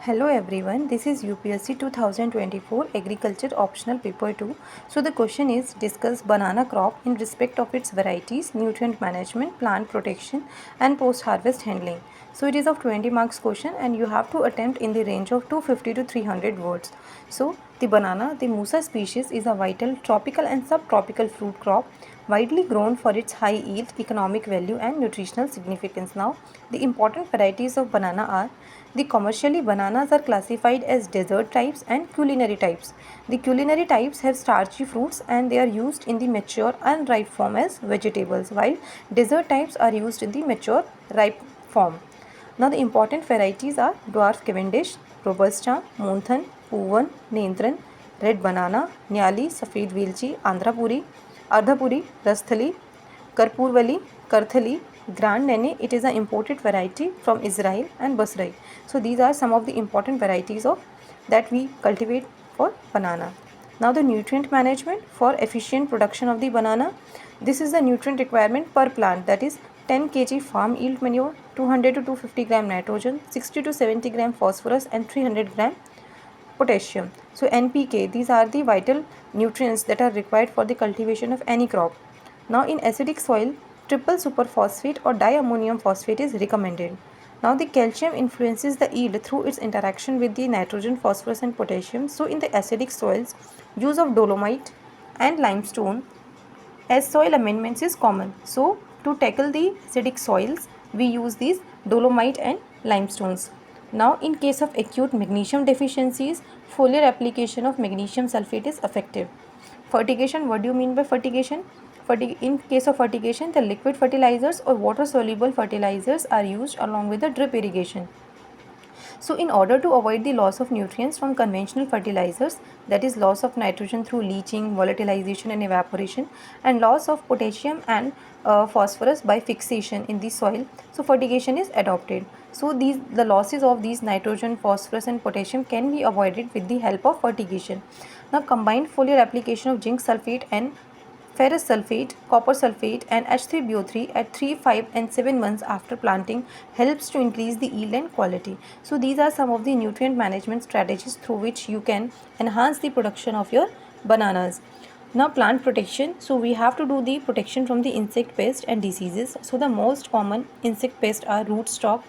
Hello everyone, this is UPSC 2024 Agriculture Optional Paper 2. So the question is discuss banana crop in respect of its varieties, nutrient management, plant protection and post-harvest handling. So it is of 20 marks question and you have to attempt in the range of 250 to 300 words. So the banana, the Musa species is a vital tropical and subtropical fruit crop widely grown for its high yield, economic value and nutritional significance. Now the important varieties of banana are the commercially bananas are classified as dessert types and culinary types. The culinary types have starchy fruits and they are used in the mature and ripe form as vegetables, while dessert types are used in the mature ripe form. Now the important varieties are dwarf Cavendish, Robusta, Monthan, Puvan, Nentran, red banana, Nyali, Safed Velchi, Andhrapuri, Ardhapuri, Rasthali, Karpurvali, Karthali, Grand Nene. It is an imported variety from Israel and Basrai. So these are some of the important varieties of that we cultivate for banana. Now the nutrient management for efficient production of the banana. This is the nutrient requirement per plant, that is 10 kg farm yield manure, 200 to 250 gram nitrogen, 60 to 70 gram phosphorus and 300 gram potassium. So NPK, these are the vital nutrients that are required for the cultivation of any crop. Now in acidic soil, triple superphosphate or diammonium phosphate is recommended. Now the calcium influences the yield through its interaction with the nitrogen, phosphorus and potassium. So in the acidic soils, use of dolomite and limestone as soil amendments is common. So to tackle the acidic soils, we use these dolomite and limestones. Now in case of acute magnesium deficiencies, foliar application of magnesium sulfate is effective. Fertigation, what do you mean by fertigation? In case of fertigation, the liquid fertilizers or water soluble fertilizers are used along with the drip irrigation. So in order to avoid the loss of nutrients from conventional fertilizers, that is loss of nitrogen through leaching, volatilization and evaporation, and loss of potassium and phosphorus by fixation in the soil, so fertigation is adopted. So the losses of these nitrogen, phosphorus and potassium can be avoided with the help of fertigation. Now combined foliar application of zinc sulfate and ferrous sulfate, copper sulfate and H3BO3 at 3, 5 and 7 months after planting helps to increase the yield and quality. So these are some of the nutrient management strategies through which you can enhance the production of your bananas. Now plant protection. So we have to do the protection from the insect pest and diseases. So the most common insect pests are rootstock,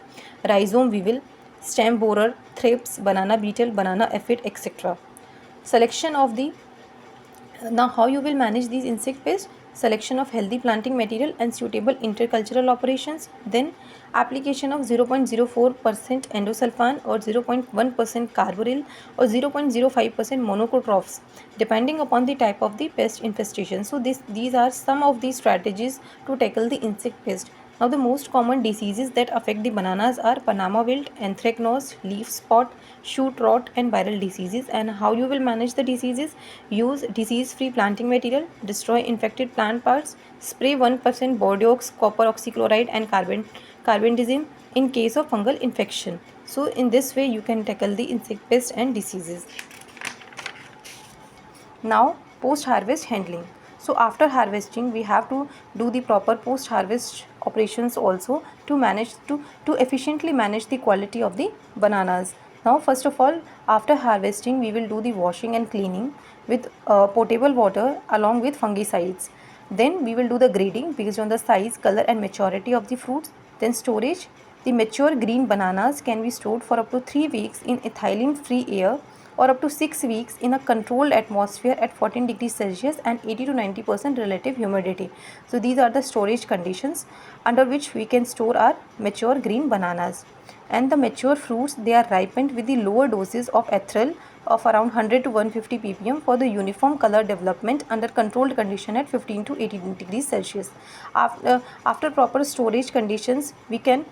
rhizome weevil, stem borer, thrips, banana beetle, banana aphid, etc. Selection of the Now how you will manage these insect pests? Selection of healthy planting material and suitable intercultural operations. Then application of 0.04% endosulfan or 0.1% carbaryl or 0.05% monocotrophs depending upon the type of the pest infestation. So these are some of the strategies to tackle the insect pest. Now the most common diseases that affect the bananas are Panama wilt, anthracnose, leaf spot, shoot rot and viral diseases. And how you will manage the diseases? Use disease-free planting material, destroy infected plant parts, spray 1% Bordeaux, copper oxychloride and carbendazim in case of fungal infection. So in this way you can tackle the insect pests and diseases. Now post-harvest handling. So after harvesting we have to do the proper post-harvest operations also to efficiently manage the quality of the bananas. Now first of all, after harvesting we will do the washing and cleaning with potable water along with fungicides. Then we will do the grading based on the size, color and maturity of the fruits. Then storage. The mature green bananas can be stored for up to 3 weeks in ethylene free air or up to 6 weeks in a controlled atmosphere at 14 degrees Celsius and 80 to 90% relative humidity. So these are the storage conditions under which we can store our mature green bananas. And the mature fruits, they are ripened with the lower doses of ethyl of around 100 to 150 ppm for the uniform color development under controlled condition at 15 to 18 degrees Celsius. After proper storage conditions, we can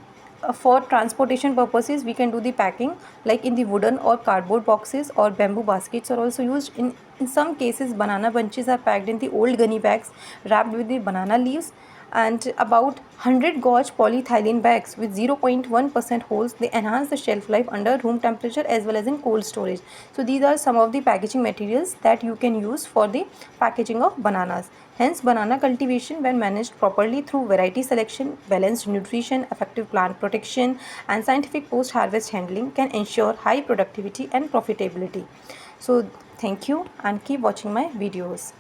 for transportation purposes we can do the packing like in the wooden or cardboard boxes, or bamboo baskets are also used. In some cases banana bunches are packed in the old gunny bags wrapped with the banana leaves. and about 100 gauge polyethylene bags with 0.1% holes. They enhance the shelf life under room temperature as well as in cold storage. So these are some of the packaging materials that you can use for the packaging of bananas. Hence, banana cultivation, when managed properly through variety selection, balanced nutrition, effective plant protection, and scientific post-harvest handling, can ensure high productivity and profitability. So thank you and keep watching my videos.